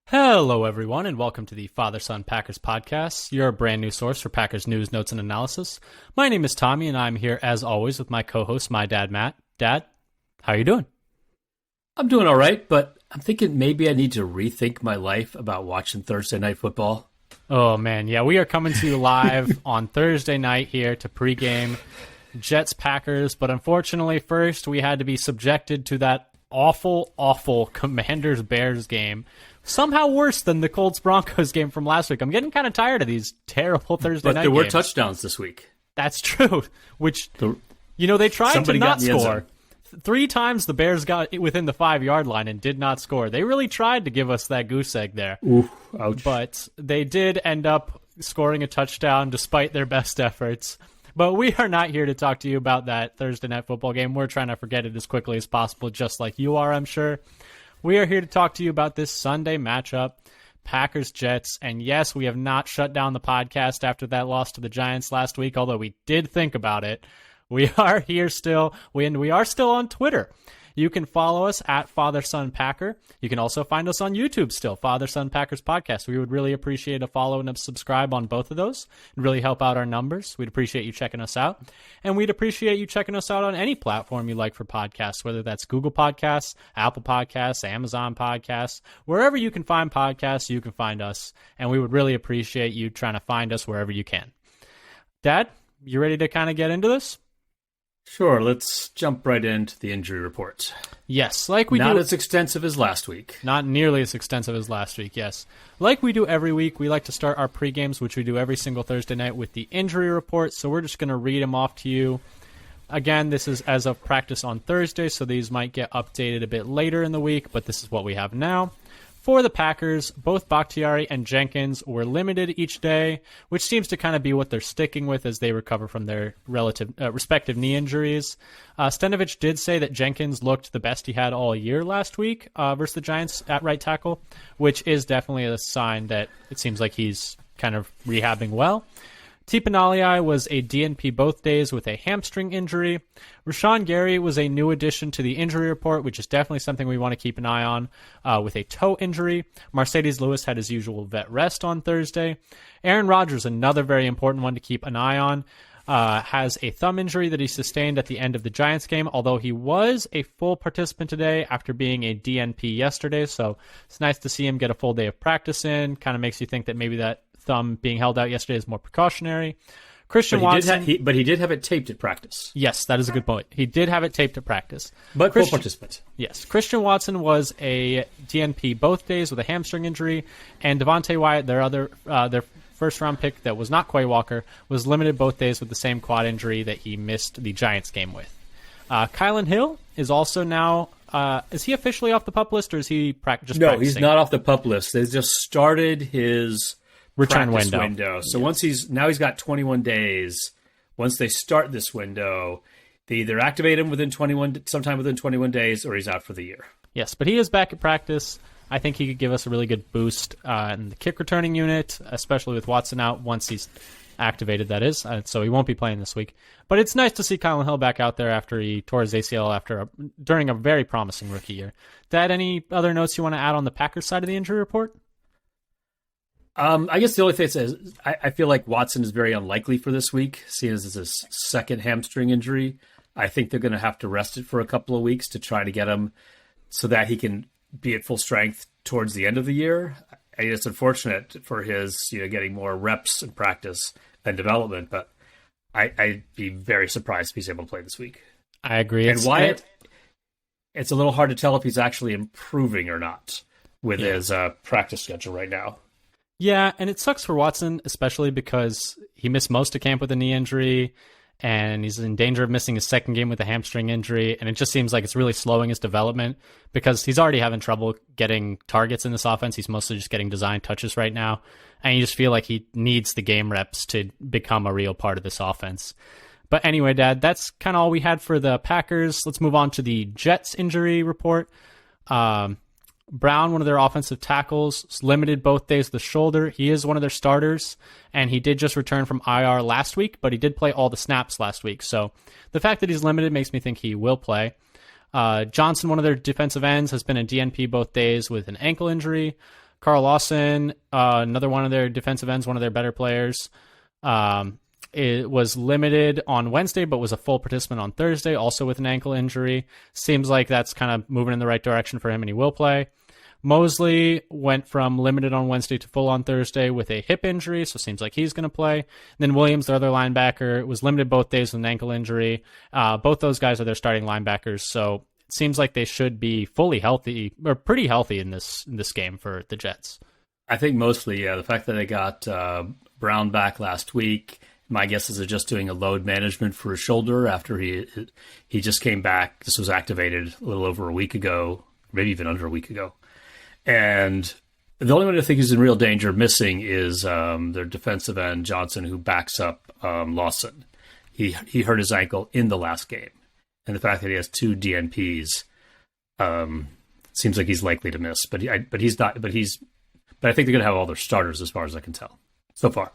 Hello, everyone, and welcome to the Father-Son Packers podcast, your brand new source for Packers news, notes, and analysis. My name is Tommy, and I'm here, as always, with my co-host, my dad, Matt. Dad, how are you doing? I'm doing all right, but I'm thinking maybe I need to rethink my life about watching Thursday Night Football. Oh, man, yeah, we are coming to you live on Thursday night here to pregame Jets-Packers, but unfortunately, first, we had to be subjected to that awful Commanders-Bears game. Somehow worse than the Colts-Broncos game from last week. I'm getting kind of tired of these terrible Thursday night games. But there were touchdowns this week. That's true, which, they tried to not score. 3 times the Bears got within the 5-yard line and did not score. They really tried to give us that goose egg there. Ooh, ouch. But they did end up scoring a touchdown despite their best efforts. But we are not here to talk to you about that Thursday night football game. We're trying to forget it as quickly as possible, just like you are, I'm sure. We are here to talk to you about this Sunday matchup, Packers-Jets. And yes, we have not shut down the podcast after that loss to the Giants last week, although we did think about it. We are here still, and we are still on Twitter. You can follow us at Father Son Packer. You can also find us on YouTube still, Father Son Packers Podcast. We would really appreciate a follow and a subscribe on both of those. It'd really help out our numbers. We'd appreciate you checking us out. And we'd appreciate you checking us out on any platform you like for podcasts, whether that's Google Podcasts, Apple Podcasts, Amazon Podcasts. Wherever you can find podcasts, you can find us. And we would really appreciate you trying to find us wherever you can. Dad, you ready to kind of get into this? Sure, let's jump right into the injury report. Yes, like we do. Not as extensive as last week. Not nearly as extensive as last week, yes. Like we do every week, we like to start our pregames, which we do every single Thursday night, with the injury report. So we're just going to read them off to you. Again, this is as of practice on Thursday, so these might get updated a bit later in the week, but this is what we have now. For the Packers, both Bakhtiari and Jenkins were limited each day, which seems to kind of be what they're sticking with as they recover from their respective knee injuries. Stenavich did say that Jenkins looked the best he had all year last week versus the Giants at right tackle, which is definitely a sign that it seems like he's kind of rehabbing well. Tipanalii was a DNP both days with a hamstring injury. Rashawn Gary was a new addition to the injury report, which is definitely something we want to keep an eye on, with a toe injury. Mercedes Lewis had his usual vet rest on Thursday. Aaron Rodgers, another very important one to keep an eye on, has a thumb injury that he sustained at the end of the Giants game, although he was a full participant today after being a DNP yesterday, so it's nice to see him get a full day of practice in. Kind of makes you think that maybe that thumb being held out yesterday is more precautionary. Christian Watson... but he did have it taped at practice. Yes, that is a good point. He did have it taped at practice. But full participant. Yes. Christian Watson was a DNP both days with a hamstring injury, and Devontae Wyatt, their first-round pick that was not Quay Walker, was limited both days with the same quad injury that he missed the Giants game with. Kylan Hill is also now... is he officially off the PUP list, or is he just practicing? No, he's not off the PUP list. They just started his... return window. So once he's got 21 days. Once they start this window, they either activate him sometime within 21 days, or he's out for the year. Yes, but he is back at practice. I think he could give us a really good boost in the kick returning unit, especially with Watson out once he's activated, that is. So he won't be playing this week. But it's nice to see Kylan Hill back out there after he tore his ACL during a very promising rookie year. Dad, any other notes you want to add on the Packers side of the injury report? I guess the only thing is I feel like Watson is very unlikely for this week, seeing as it's his second hamstring injury. I think they're going to have to rest it for a couple of weeks to try to get him so that he can be at full strength towards the end of the year. It's unfortunate for his getting more reps in practice and development, but I'd be very surprised if he's able to play this week. I agree. And Wyatt, it's a little hard to tell if he's actually improving or not with his practice schedule right now. Yeah, and it sucks for Watson, especially because he missed most of camp with a knee injury, and he's in danger of missing his second game with a hamstring injury, and it just seems like it's really slowing his development because he's already having trouble getting targets in this offense. He's mostly just getting design touches right now, and you just feel like he needs the game reps to become a real part of this offense. But anyway, Dad, that's kind of all we had for the Packers. Let's move on to the Jets injury report. Brown, one of their offensive tackles, is limited both days with the shoulder. He is one of their starters, and he did just return from IR last week, but he did play all the snaps last week. So the fact that he's limited makes me think he will play. Johnson, one of their defensive ends, has been a DNP both days with an ankle injury. Carl Lawson, another one of their defensive ends, one of their better players, it was limited on Wednesday, but was a full participant on Thursday, also with an ankle injury. Seems like that's kind of moving in the right direction for him, and he will play. Mosley went from limited on Wednesday to full on Thursday with a hip injury, so seems like he's going to play. And then Williams, their other linebacker, was limited both days with an ankle injury. Both those guys are their starting linebackers, so it seems like they should be fully healthy, or pretty healthy in this game for the Jets. I think mostly, yeah, the fact that they got Brown back last week. My guess is they're just doing a load management for his shoulder after he just came back. This was activated a little over a week ago, maybe even under a week ago. And the only one I think is in real danger of missing is their defensive end, Johnson, who backs up Lawson. He hurt his ankle in the last game. And the fact that he has 2 DNPs seems like he's likely to miss. But he's not. But I think they're going to have all their starters as far as I can tell so far.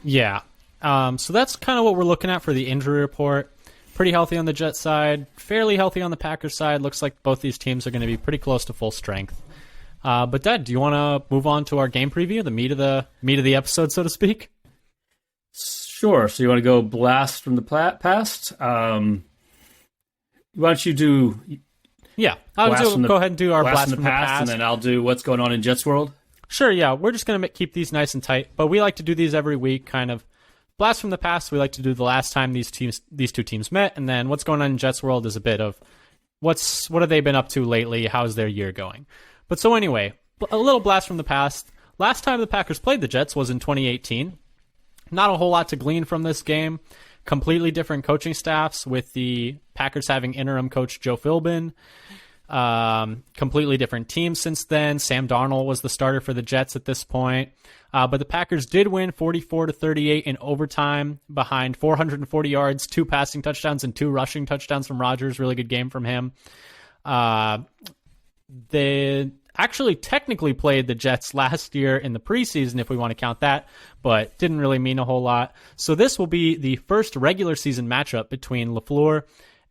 Yeah. So that's kind of what we're looking at for the injury report. Pretty healthy on the Jets side, fairly healthy on the Packers side. Looks like both these teams are going to be pretty close to full strength. But Dad, do you want to move on to our game preview, the meat of the episode, so to speak? Sure. So you want to go blast from the past? Why don't you do? Yeah, go ahead and do our blast from the past, and then I'll do what's going on in Jets world. Sure. Yeah, we're just going to keep these nice and tight, but we like to do these every week, kind of. Blast from the past, we like to do the last time these two teams met, and then what's going on in Jets world is a bit of what have they been up to lately, how's their year going. But so anyway, a little blast from the past. Last time the Packers played the Jets was in 2018. Not a whole lot to glean from this game. Completely different coaching staffs, with the Packers having interim coach Joe Philbin. Completely different team since then. Sam Darnold was the starter for the Jets at this point. But the Packers did win 44-38 in overtime behind 440 yards, 2 passing touchdowns, and 2 rushing touchdowns from Rodgers. Really good game from him. They actually technically played the Jets last year in the preseason, if we want to count that, but didn't really mean a whole lot. So this will be the first regular season matchup between LaFleur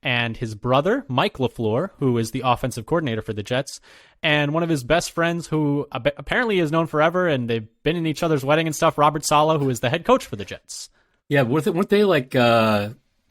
and his brother, Mike LaFleur, who is the offensive coordinator for the Jets, and one of his best friends who apparently is known forever, and they've been in each other's wedding and stuff, Robert Saleh, who is the head coach for the Jets. Yeah, weren't they like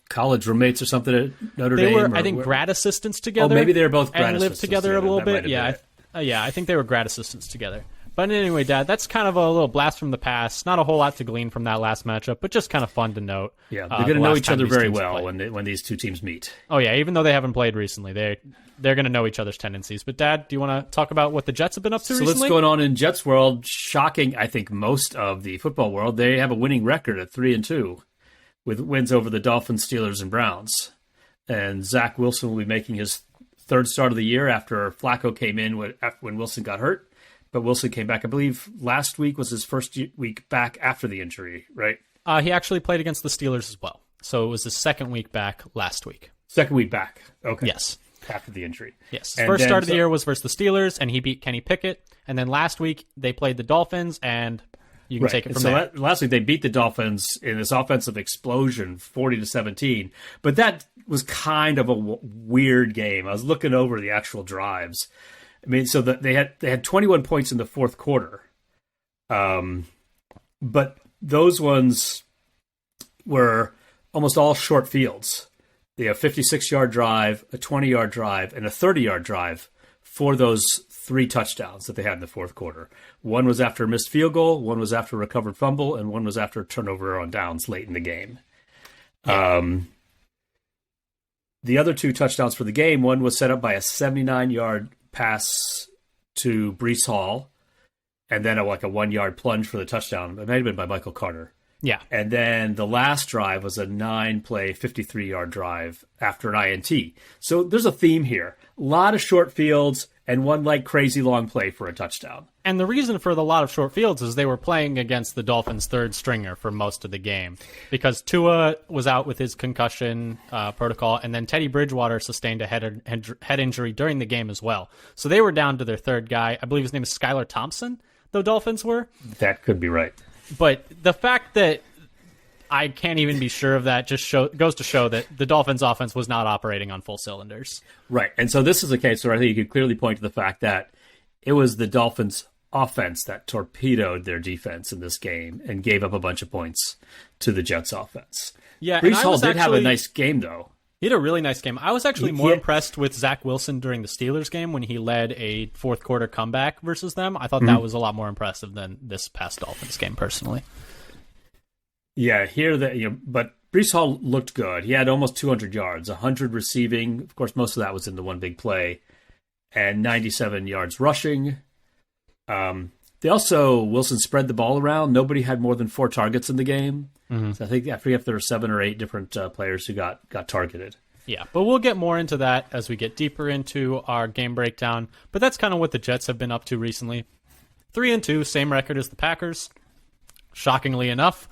college roommates or something at Notre Dame? They were, I think, grad assistants together. Oh, maybe they were both grad assistants. And lived together a little bit. Yeah, I think they were grad assistants together. But anyway, Dad, that's kind of a little blast from the past. Not a whole lot to glean from that last matchup, but just kind of fun to note. Yeah, they're going to know each other very well when these two teams meet. Oh yeah, even though they haven't played recently, they're going to know each other's tendencies. But Dad, do you want to talk about what the Jets have been up to recently? So what's going on in Jets world? Shocking, I think, most of the football world. They have a winning record at 3-2, with wins over the Dolphins, Steelers, and Browns. And Zach Wilson will be making his 3rd start of the year after Flacco came in when Wilson got hurt. But Wilson came back. I believe last week was his first week back after the injury, right? He actually played against the Steelers as well. So it was his 2nd week back last week. 2nd week back. Okay. Yes. After the injury. Yes. His first start of the year was versus the Steelers, and he beat Kenny Pickett. And then last week they played the Dolphins, and you can take it from there. Last week they beat the Dolphins in this offensive explosion, 40-17. But that was kind of a weird game. I was looking over the actual drives. I mean, so they had 21 points in the 4th quarter, but those ones were almost all short fields. They have a 56-yard drive, a 20-yard drive, and a 30-yard drive for those 3 touchdowns that they had in the 4th quarter. One was after a missed field goal, one was after a recovered fumble, and one was after a turnover on downs late in the game. Yeah. The other 2 touchdowns for the game, one was set up by a 79-yard pass to Breece Hall, and then a 1-yard plunge for the touchdown. It might have been by Michael Carter. Yeah. And then the last drive was a 9-play, 53-yard drive after an INT. So there's a theme here. A lot of short fields and one crazy long play for a touchdown. And the reason for the lot of short fields is they were playing against the Dolphins' 3rd stringer for most of the game, because Tua was out with his concussion protocol, and then Teddy Bridgewater sustained a head injury during the game as well. So they were down to their 3rd guy. I believe his name is Skylar Thompson, the Dolphins were. That could be right. But the fact that I can't even be sure of that just goes to show that the Dolphins' offense was not operating on full cylinders. Right. And so this is a case where I think you could clearly point to the fact that it was the Dolphins' offense that torpedoed their defense in this game and gave up a bunch of points to the Jets' offense. Yeah, Brees Hall did have a nice game, though. He had a really nice game. I was actually more impressed with Zach Wilson during the Steelers game when he led a fourth quarter comeback versus them. I thought that was a lot more impressive than this past Dolphins game, personally. Yeah, but Brees Hall looked good. He had almost 200 yards, 100 receiving. Of course, most of that was in the one big play, and 97 yards rushing. Wilson spread the ball around. Nobody had more than 4 targets in the game. Mm-hmm. So I forget if there were 7 or 8 different players who got targeted. Yeah, but we'll get more into that as we get deeper into our game breakdown. But that's kind of what the Jets have been up to recently. 3-2, same record as the Packers, shockingly enough.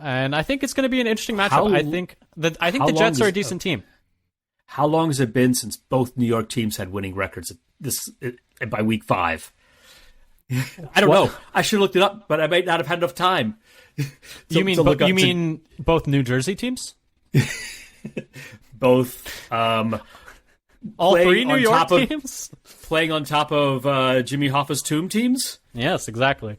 And I think it's going to be an interesting matchup. I think the Jets are a decent team. How long has it been since both New York teams had winning records by week 5? I don't know. I should have looked it up, but I might not have had enough time. You mean both New Jersey teams? Both. All 3 New York teams? Playing on top of Jimmy Hoffa's Tomb teams? Yes, exactly.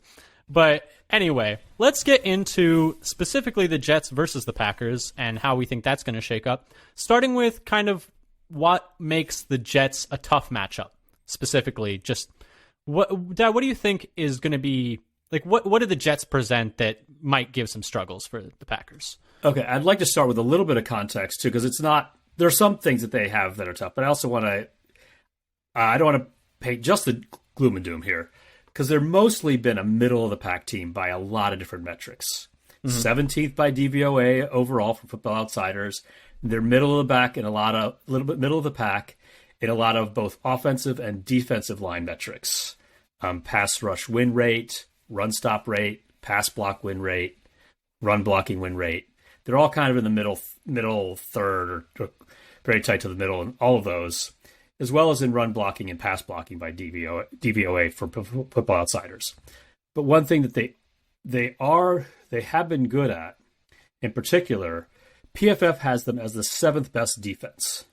But anyway, let's get into specifically the Jets versus the Packers and how we think that's going to shake up. Starting with kind of what makes the Jets a tough matchup, specifically. Just Dad, what do you think is going to be, like, what do the Jets present that might give some struggles for the Packers? Okay, I'd like to start with a little bit of context, too, because there are some things that they have that are tough, but I also want to, I don't want to paint just the gloom and doom here, because they've mostly been a middle-of-the-pack team by a lot of different metrics. Mm-hmm. 17th by DVOA overall for Football Outsiders. They're middle of the pack and a little bit middle of the pack in a lot of both offensive and defensive line metrics. Pass rush win rate, run stop rate, pass block win rate, run blocking win rate. They're all kind of in the middle third or very tight to the middle in all of those, as well as in run blocking and pass blocking by DVOA for Football Outsiders. But one thing that they have been good at, in particular, PFF has them as the 7th best defense.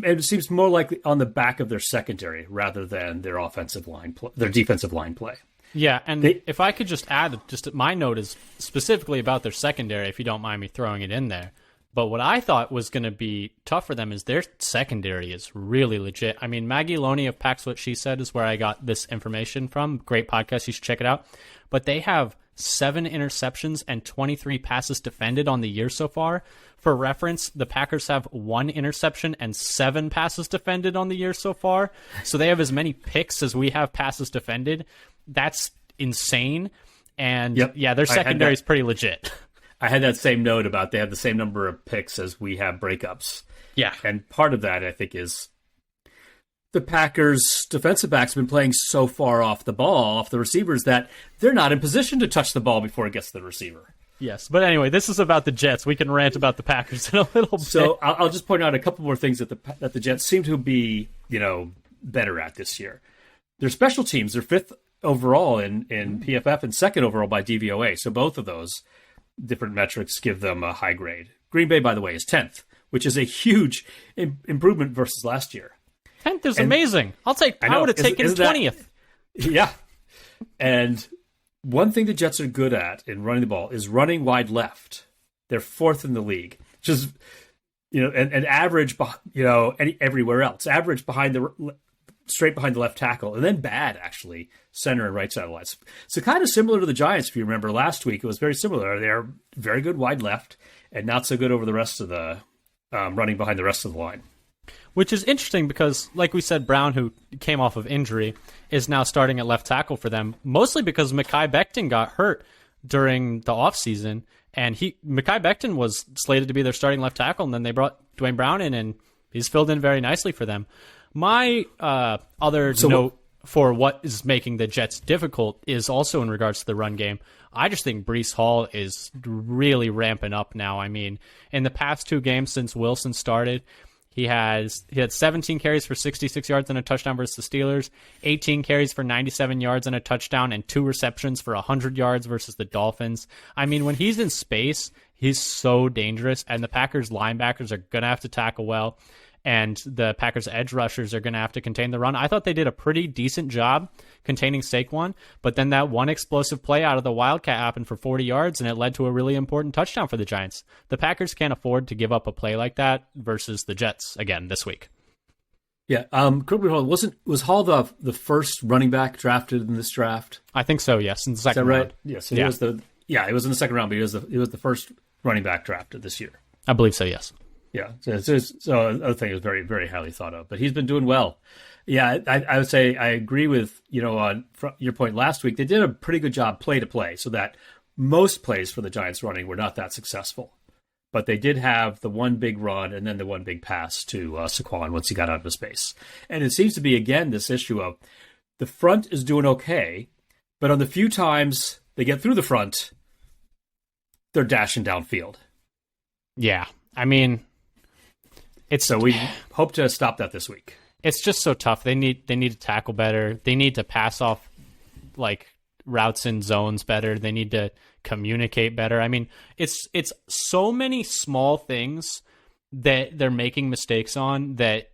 It seems more likely on the back of their secondary rather than their defensive line play. Yeah, and if I could just add, my note is specifically about their secondary, if you don't mind me throwing it in there. But what I thought was going to be tough for them is their secondary is really legit. I mean, Maggie Loney of Packs What She Said is where I got this information from. Great podcast. You should check it out. But they have 7 interceptions and 23 passes defended on the year so far. For reference, the Packers have 1 interception and 7 passes defended on the year so far. So they have as many picks as we have passes defended. That's insane. And their secondary is pretty legit. I had that same note about they have the same number of picks as we have breakups. Yeah. And part of that, I think, is the Packers' defensive backs have been playing so far off the ball, off the receivers, that they're not in position to touch the ball before it gets to the receiver. Yes. But anyway, this is about the Jets. We can rant about the Packers in a little bit. So I'll just point out a couple more things that the Jets seem to be, better at this year. Their special teams, they're 5th overall in PFF and 2nd overall by DVOA. So both of those different metrics give them a high grade. Green Bay, by the way, is 10th, which is a huge improvement versus last year. 10th is amazing. I would have taken 20th. Yeah. And one thing the Jets are good at in running the ball is running wide left. They're 4th in the league, which is, and average, everywhere else. Average straight behind the left tackle, and then bad, actually, center and right side of the lines. So kind of similar to the Giants, if you remember last week. It was very similar. They're very good wide left and not so good over the rest of the running behind the rest of the line. Which is interesting because, like we said, Brown, who came off of injury, is now starting at left tackle for them, mostly because Mekhi Becton got hurt during the offseason, and Mekhi Becton was slated to be their starting left tackle, and then they brought Dwayne Brown in, and he's filled in very nicely for them. My other note for what is making the Jets difficult is also in regards to the run game. I just think Brees Hall is really ramping up now. I mean, in the past 2 games since Wilson started, he had 17 carries for 66 yards and a touchdown versus the Steelers, 18 carries for 97 yards and a touchdown, and 2 receptions for 100 yards versus the Dolphins. I mean, when he's in space, he's so dangerous, and the Packers linebackers are going to have to tackle well. and the Packers edge rushers are going to have to contain the run. I thought they did a pretty decent job containing Saquon, but then that one explosive play out of the Wildcat happened for 40 yards, and it led to a really important touchdown for the Giants. The Packers can't afford to give up a play like that versus the Jets again this week. Yeah, was Hall the first running back drafted in this draft? I think so. Yes, in the second round. Round. Yes, it was it was in the second round, but he was the first running back drafted this year. I believe so. Yes. Yeah, so other thing is very, very highly thought of, but he's been doing well. Yeah, I would say I agree with on your point last week. They did a pretty good job play to play, so that most plays for the Giants running were not that successful, but they did have the one big run and then the one big pass to Saquon once he got out of space. And it seems to be again this issue of the front is doing okay, but on the few times they get through the front, they're dashing downfield. Yeah, I mean. So we hope to stop that this week. It's just so tough. They need to tackle better. They need to pass off like routes and zones better. They need to communicate better. I mean, it's so many small things that they're making mistakes on that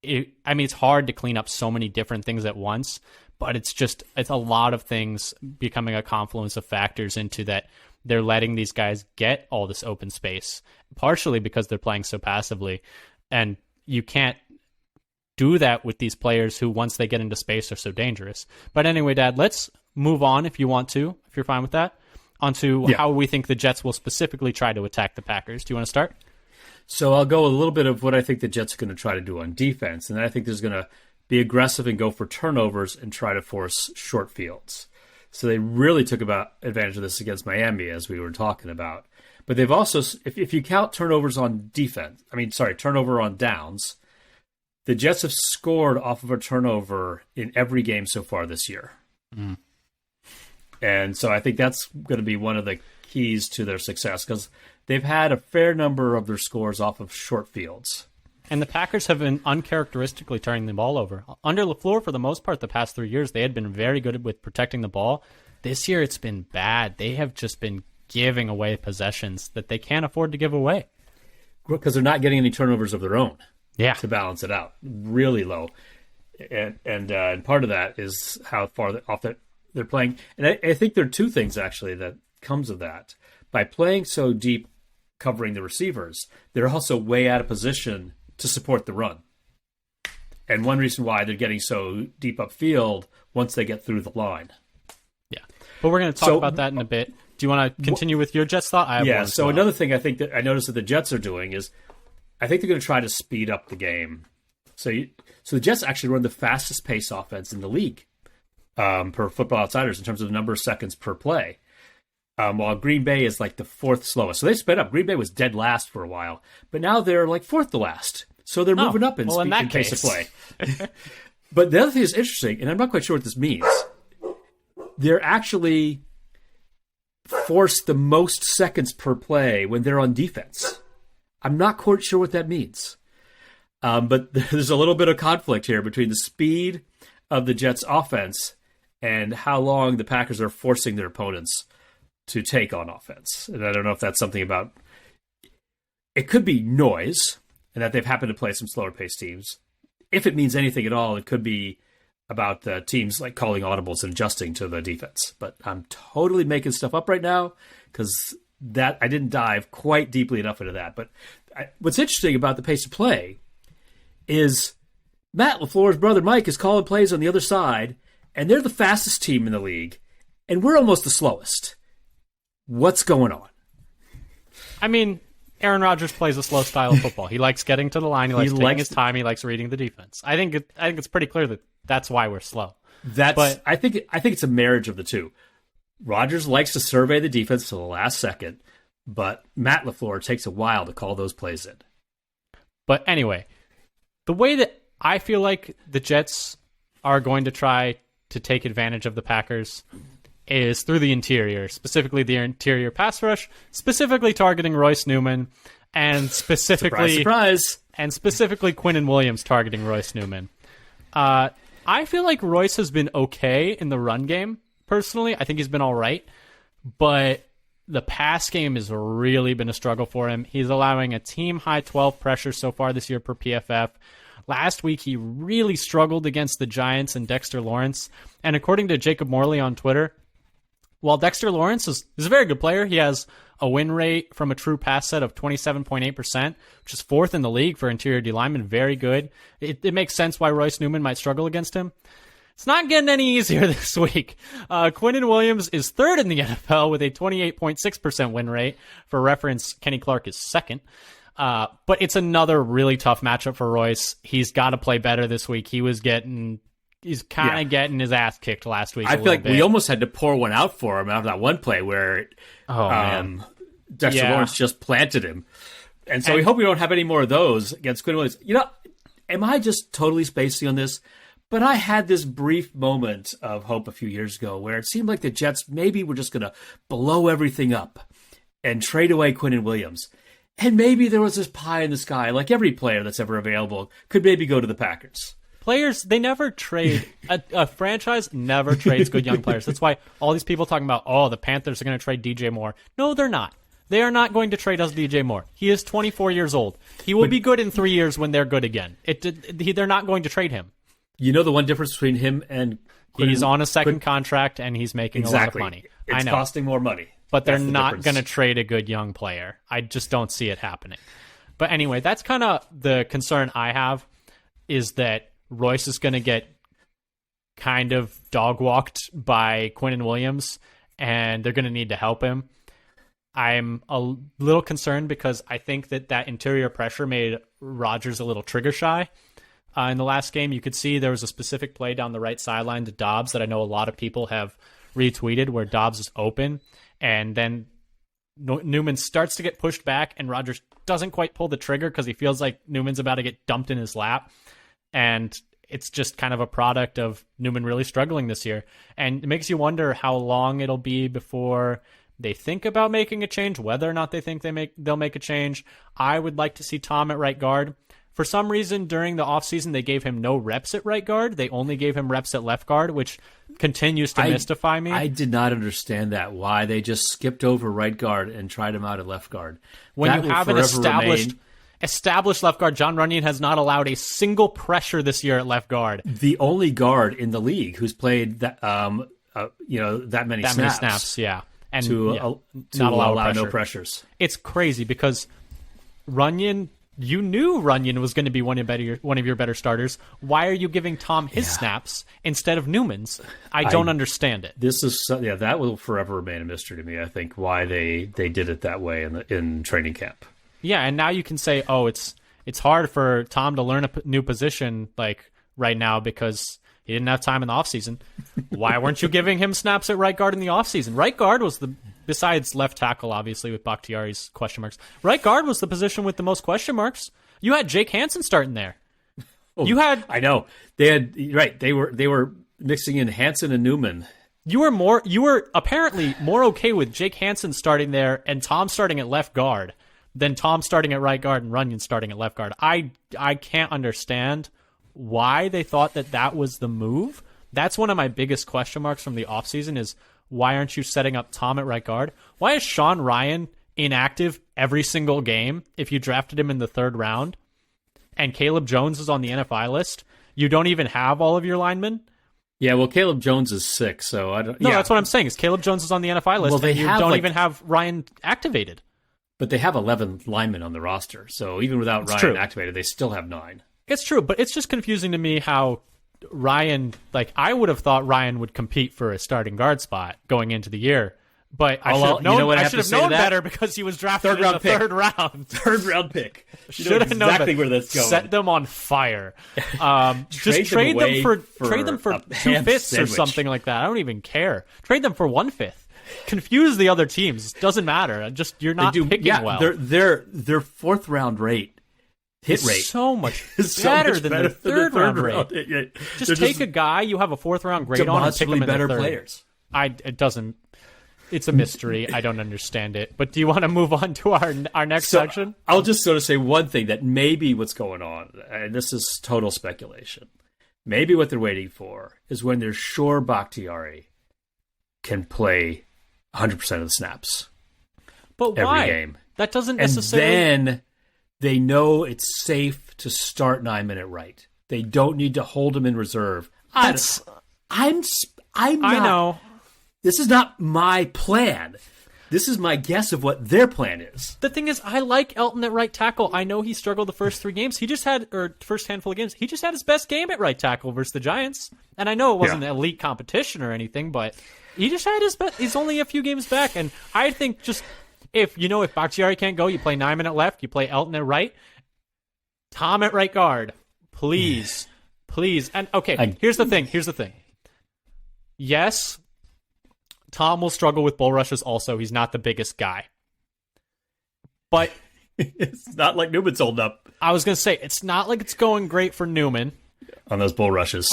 it's hard to clean up so many different things at once, but it's a lot of things becoming a confluence of factors into that. They're letting these guys get all this open space, partially because they're playing so passively. And you can't do that with these players who, once they get into space, are so dangerous. But anyway, Dad, let's move on if you want to, if you're fine with that, onto how we think the Jets will specifically try to attack the Packers. Do you want to start? So I'll go a little bit of what I think the Jets are going to try to do on defense. And I think there's going to be aggressive and go for turnovers and try to force short fields. So they really took advantage of this against Miami, as we were talking about. But they've also, if you count turnovers on turnover on downs, the Jets have scored off of a turnover in every game so far this year. Mm. And so I think that's going to be one of the keys to their success, because they've had a fair number of their scores off of short fields. And the Packers have been uncharacteristically turning the ball over. Under LaFleur, for the most part, the past 3 years, they had been very good with protecting the ball. This year, it's been bad. They have just been giving away possessions that they can't afford to give away. Because they're not getting any turnovers of their own to balance it out. Really low. And part of that is how far off they're playing. And I think there are two things, actually, that comes of that. By playing so deep, covering the receivers, they're also way out of position to support the run. And one reason why they're getting so deep upfield once they get through the line. Yeah. But we're going to talk about that in a bit. Do you want to continue with your Jets thought? I have one so another thing I think that I noticed that the Jets are doing is I think they're going to try to speed up the game. So the Jets actually run the fastest pace offense in the league per Football Outsiders in terms of the number of seconds per play. While Green Bay is like the fourth slowest. So they sped up. Green Bay was dead last for a while, but now they're like fourth to last. So they're moving up in pace of play. But the other thing that's interesting, and I'm not quite sure what this means, they're actually forced the most seconds per play when they're on defense. I'm not quite sure what that means. But there's a little bit of conflict here between the speed of the Jets' offense and how long the Packers are forcing their opponents to take on offense. And I don't know if that's something about... It could be noise, and that they've happened to play some slower-paced teams. If it means anything at all, it could be about the teams like calling audibles and adjusting to the defense. But I'm totally making stuff up right now because I didn't dive quite deeply enough into that. But what's interesting about the pace of play is Matt LaFleur's brother Mike is calling plays on the other side, and they're the fastest team in the league, and we're almost the slowest. What's going on? I mean, Aaron Rodgers plays a slow style of football. He likes getting to the line. He likes taking his time. He likes reading the defense. I think it's pretty clear that that's why we're slow. But I think it's a marriage of the two. Rodgers likes to survey the defense to the last second, but Matt LaFleur takes a while to call those plays in. But anyway, the way that I feel like the Jets are going to try to take advantage of the Packers is through the interior, specifically the interior pass rush, specifically targeting Royce Newman, and specifically surprise. And specifically Quinnen Williams targeting Royce Newman. I feel like Royce has been okay in the run game. Personally, I think he's been all right, but the pass game has really been a struggle for him. He's allowing a team-high 12 pressure so far this year per PFF. Last week, he really struggled against the Giants and Dexter Lawrence. And according to Jacob Morley on Twitter, while Dexter Lawrence is a very good player, he has a win rate from a true pass set of 27.8%, which is fourth in the league for interior D linemen. Very good. It makes sense why Royce Newman might struggle against him. It's not getting any easier this week. Quinnen Williams is third in the NFL with a 28.6% win rate. For reference, Kenny Clark is second. But it's another really tough matchup for Royce. He's got to play better this week. He's kind of getting his ass kicked last week. I feel like we almost had to pour one out for him after that one play where Dexter Lawrence just planted him. And so we hope we don't have any more of those against Quinnen Williams. Am I just totally spacing on this? But I had this brief moment of hope a few years ago where it seemed like the Jets maybe were just going to blow everything up and trade away Quinnen Williams. And maybe there was this pie in the sky, like every player that's ever available could maybe go to the Packers. Players, they never trade. A franchise never trades good young players. That's why all these people talking about, the Panthers are going to trade DJ Moore. No, they're not. They are not going to trade us DJ Moore. He is 24 years old. He will be good in 3 years when they're good again. They're not going to trade him. You know the one difference between him and Quinnen? He's on a second contract, and he's making a lot of money. It's costing more money. But they're not going to trade a good young player. I just don't see it happening. But anyway, that's kind of the concern I have, is that Royce is going to get kind of dog-walked by Quinnen Williams, and they're going to need to help him. I'm a little concerned because I think that interior pressure made Rodgers a little trigger-shy. In the last game, you could see there was a specific play down the right sideline to Dobbs that I know a lot of people have retweeted where Dobbs is open, and then Newman starts to get pushed back, and Rodgers doesn't quite pull the trigger because he feels like Newman's about to get dumped in his lap. And it's just kind of a product of Newman really struggling this year. And it makes you wonder how long it'll be before they think about making a change, whether or not they think they'll make a change. I would like to see Tom at right guard. For some reason, during the offseason, they gave him no reps at right guard. They only gave him reps at left guard, which continues to mystify me. I did not understand that, why they just skipped over right guard and tried him out at left guard. When you have an established left guard, John Runyon has not allowed a single pressure this year at left guard. The only guard in the league who's played that many snaps, yeah. And to not allow no pressures. It's crazy because Runyon... You knew Runyon was going to be one of your better starters. Why are you giving Tom his snaps instead of Newman's? I don't understand it. That will forever remain a mystery to me. I think why they did it that way in training camp. Yeah, and now you can say, it's hard for Tom to learn a new position like right now because he didn't have time in the offseason. Why weren't you giving him snaps at right guard in the offseason? Right guard was besides left tackle, obviously, with Bakhtiari's question marks. Right guard was the position with the most question marks. You had Jake Hansen starting there. I know. They were mixing in Hansen and Newman. You were apparently more okay with Jake Hansen starting there and Tom starting at left guard than Tom starting at right guard and Runyon starting at left guard. I can't understand why they thought that was the move. That's one of my biggest question marks from the offseason is, why aren't you setting up Tom at right guard? Why is Sean Ryan inactive every single game if you drafted him in the third round? And Caleb Jones is on the NFI list. You don't even have all of your linemen? Yeah, well, Caleb Jones is sick, so I don't... No, that's what I'm saying, is Caleb Jones is on the NFI list, and you don't even have Ryan activated. But they have 11 linemen on the roster, so even without Ryan activated, they still have 9. It's true, but it's just confusing to me how Ryan, I would have thought Ryan would compete for a starting guard spot going into the year, but I should have known better because he was drafted in the third round. Third round pick. Should have known exactly where that's going. Set them on fire. Just trade them for 2/5 or something like that. I don't even care. Trade them for 1/5. Confuse the other teams. Doesn't matter. Just you're not picking well. Their fourth round hit rate so much better than the third round rate. Just take a guy you have a fourth round grade on and pick him in the third. Players. It's a mystery. I don't understand it. But do you want to move on to our next section? I'll just sort of say one thing that may be what's going on, and this is total speculation. Maybe what they're waiting for is when they're sure Bakhtiari can play 100% of the snaps. But every why? game. That doesn't And necessarily... then they know it's safe to start 9-minute right. They don't need to hold him in reserve. I'm I not, know. This is not my plan. This is my guess of what their plan is. The thing is, I like Elton at right tackle. I know he struggled the first 3 games. First handful of games. He just had his best game at right tackle versus the Giants. And I know it wasn't an elite competition or anything, but he just had his best. He's only a few games back. And I think just, if Bakhtiari can't go, you play 9-minute left, you play Elton at right, Tom at right guard. Please. Please. And okay, here's the thing. Yes, Tom will struggle with bull rushes also. He's not the biggest guy. But it's not like Newman's holding up. I was going to say, it's not like it's going great for Newman. On those bull rushes.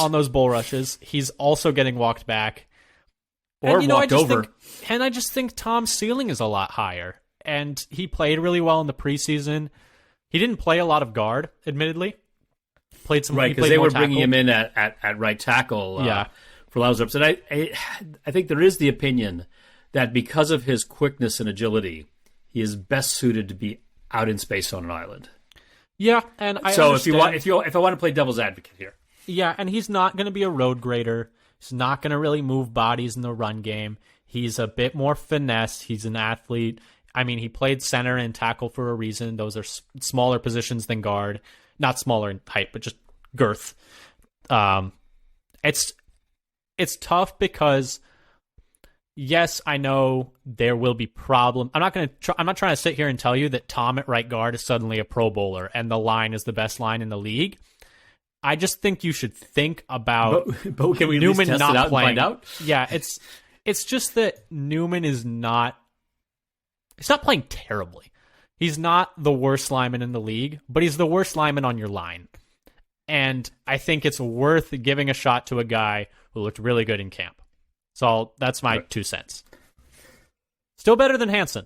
He's also getting walked back. Or walked over. I just think Tom's ceiling is a lot higher. And he played really well in the preseason. He didn't play a lot of guard, admittedly. Played some, right, because they were bringing him in at right tackle. For Lauzarps. And I think there is the opinion that because of his quickness and agility, he is best suited to be out in space on an island. Yeah, and I so understand. if I want to play devil's advocate here. Yeah, and he's not going to be a road grader. He's not going to really move bodies in the run game. He's a bit more finesse. He's an athlete. I mean, he played center and tackle for a reason. Those are smaller positions than guard. Not smaller in height, but just girth. It's tough because, yes, I know there will be problems. I'm not trying to sit here and tell you that Tom at right guard is suddenly a Pro Bowler and the line is the best line in the league. I just think you should think about but can we Newman at least test not it out playing. And find out? Yeah, it's just that Newman is not. He's not playing terribly. He's not the worst lineman in the league, but he's the worst lineman on your line. And I think it's worth giving a shot to a guy who looked really good in camp. So that's my 2 cents. Still better than Hansen.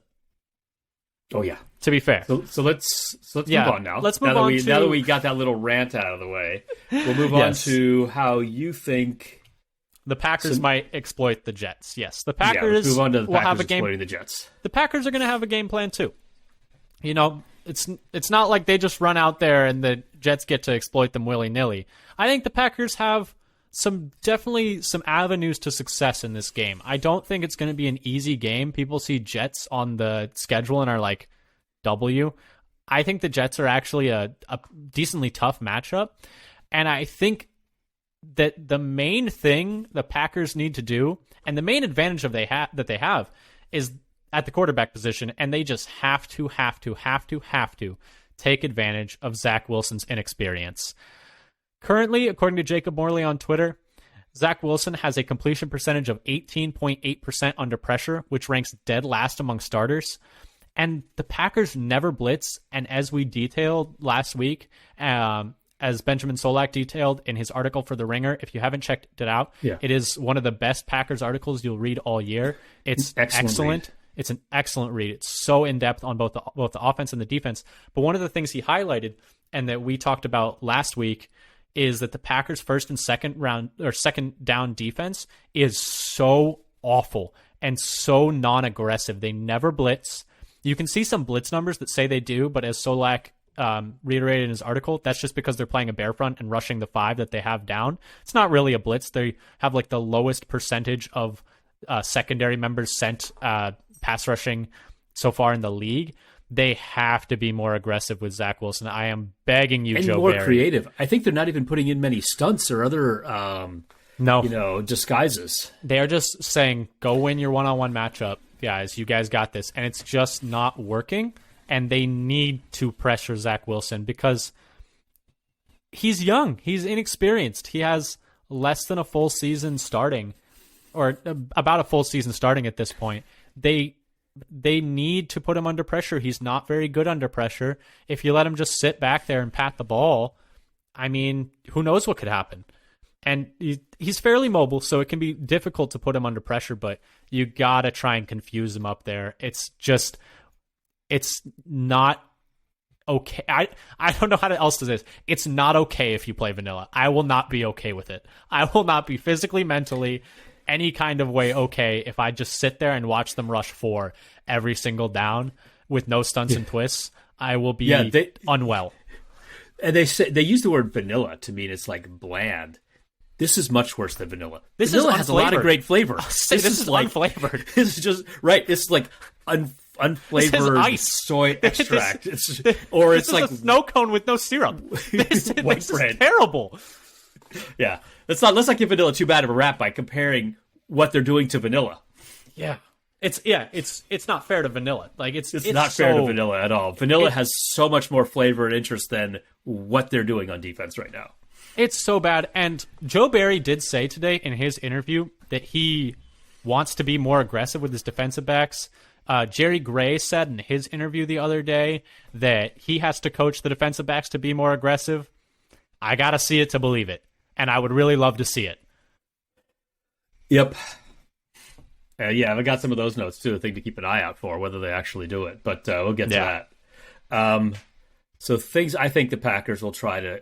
Oh, yeah. To be fair. So let's move on now. Let's move on now that we got that little rant out of the way, we'll move on to how you think the Packers might exploit the Jets. Yes, the Packers let's move on to the will Packers have a game. exploiting the Jets. The Packers are going to have a game plan too. You know, it's not like they just run out there and the Jets get to exploit them willy-nilly. I think the Packers have definitely some avenues to success in this game. I don't think it's going to be an easy game. People see Jets on the schedule and are like, W. I think the Jets are actually a decently tough matchup. And I think that the main thing the Packers need to do, and the main advantage that they have, is at the quarterback position, and they just have to take advantage of Zach Wilson's inexperience. Currently, according to Jacob Morley on Twitter, Zach Wilson has a completion percentage of 18.8% under pressure, which ranks dead last among starters. And the Packers never blitz, and as we detailed last week, as Benjamin Solak detailed in his article for The Ringer, if you haven't checked it out, It is one of the best Packers articles you'll read all year. It's excellent. It's an excellent read. It's so in-depth on both the offense and the defense. But one of the things he highlighted, and that we talked about last week, is that the Packers' first and second down defense is so awful and so non-aggressive. They never blitz. You can see some blitz numbers that say they do, but as Solak reiterated in his article, that's just because they're playing a bear front and rushing the 5 that they have down. It's not really a blitz. They have like the lowest percentage of secondary members sent pass rushing so far in the league. They have to be more aggressive with Zach Wilson. I am begging you, Joe more Barry. Creative. I think they're not even putting in many stunts or other disguises. They are just saying, go win your one-on-one matchup, guys. You guys got this. And it's just not working. And they need to pressure Zach Wilson because he's young. He's inexperienced. He has less than a full season starting, or about a full season starting at this point. They need to put him under pressure. He's not very good under pressure. If you let him just sit back there and pat the ball, I mean, who knows what could happen. And he's fairly mobile, so it can be difficult to put him under pressure, but you got to try and confuse him up there. It's not okay. I don't know how else to say this. It's not okay if you play vanilla. I will not be okay with it. I will not be physically, mentally. any kind of way okay if I just sit there and watch them rush 4 every single down with no stunts and twists. I will be unwell. And they use the word vanilla to mean it's like bland. This is much worse than vanilla. Vanilla has a lot of great flavor. This is like unflavored. This is just right. It's like unflavored ice. soy extract. This it's is like a snow cone with no syrup. This is terrible. Yeah, let's not give vanilla too bad of a rap by comparing what they're doing to vanilla. Yeah. It's not fair to vanilla. Like it's not fair to vanilla at all. Vanilla has so much more flavor and interest than what they're doing on defense right now. It's so bad. And Joe Barry did say today in his interview that he wants to be more aggressive with his defensive backs. Jerry Gray said in his interview the other day that he has to coach the defensive backs to be more aggressive. I got to see it to believe it. And I would really love to see it. Yep. I got some of those notes, too, a thing to keep an eye out for, whether they actually do it. But we'll get to that. So things I think the Packers will try to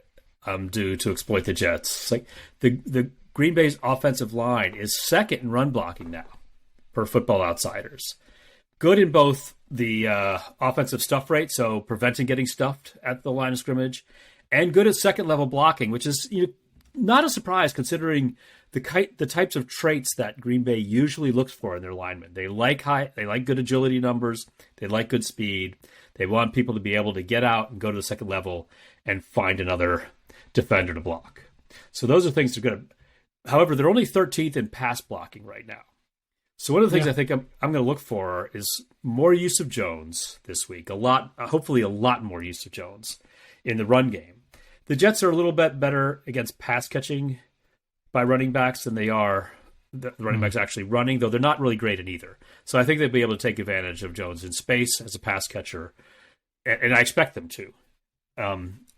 do to exploit the Jets. It's like the Green Bay's offensive line is second in run blocking now, per Football Outsiders. Good in both the offensive stuff rate, so preventing getting stuffed at the line of scrimmage, and good at second-level blocking, which is not a surprise considering the types of traits that Green Bay usually looks for in their linemen. They like good agility numbers. They like good speed. They want people to be able to get out and go to the second level and find another defender to block. So those are things they're good at. However, they're only 13th in pass blocking right now. So one of the things I think I'm going to look for is more use of Jones this week. Hopefully a lot more use of Jones in the run game. The Jets are a little bit better against pass catching by running backs than they are the running backs actually running, though they're not really great in either. So I think they'll be able to take advantage of Jones in space as a pass catcher, and I expect them to,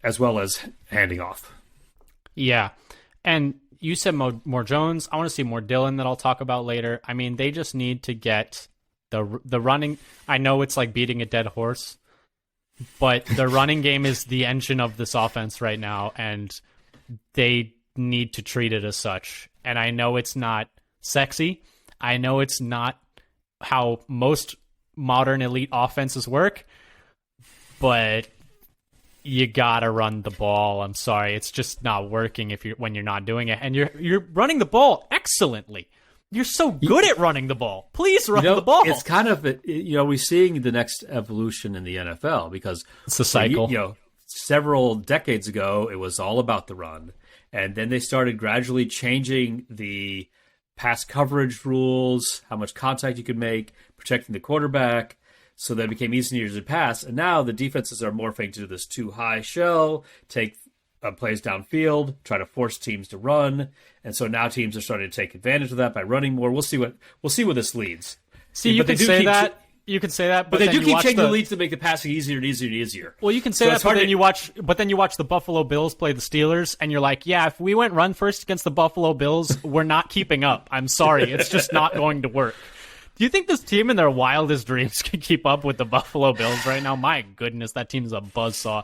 as well as handing off. Yeah, and you said more Jones. I want to see more Dillon that I'll talk about later. I mean, they just need to get the running. I know it's like beating a dead horse, but the running game is the engine of this offense right now, and they need to treat it as such. And I know it's not sexy. I know it's not how most modern elite offenses work, but you gotta run the ball. I'm sorry, it's just not working when you're not doing it, and you're running the ball excellently. You're so good at running the ball. Please run the ball. It's kind of we're seeing the next evolution in the NFL because it's a cycle. Several decades ago, it was all about the run, and then they started gradually changing the pass coverage rules, how much contact you could make, protecting the quarterback. So that it became easier to pass. And now the defenses are morphing to this too high shell, take plays downfield, try to force teams to run. And so now teams are starting to take advantage of that by running more. We'll see where this leads. You can say that. You can say that, but they do keep changing the leads to make the passing easier and easier and easier. Well, you can say that, but then you watch the Buffalo Bills play the Steelers, and you're like, yeah, if we went run first against the Buffalo Bills, we're not keeping up. I'm sorry, it's just not going to work. Do you think this team in their wildest dreams can keep up with the Buffalo Bills right now? My goodness, that team is a buzzsaw.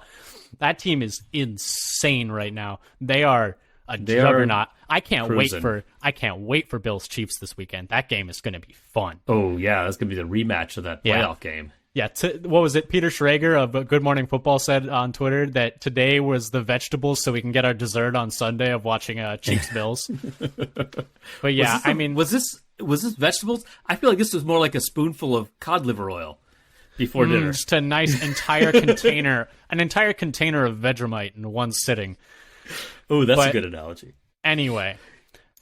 That team is insane right now. They are a juggernaut. I can't wait for Bills Chiefs this weekend. That game is going to be fun. Oh yeah, that's going to be the rematch of that playoff game. Yeah, what was it? Peter Schrager of Good Morning Football said on Twitter that today was the vegetables so we can get our dessert on Sunday of watching Chiefs Bills. But yeah, was this vegetables? I feel like this was more like a spoonful of cod liver oil before dinner. Just a nice entire container, an entire container of Vegemite in one sitting. Oh, that's a good analogy. Anyway,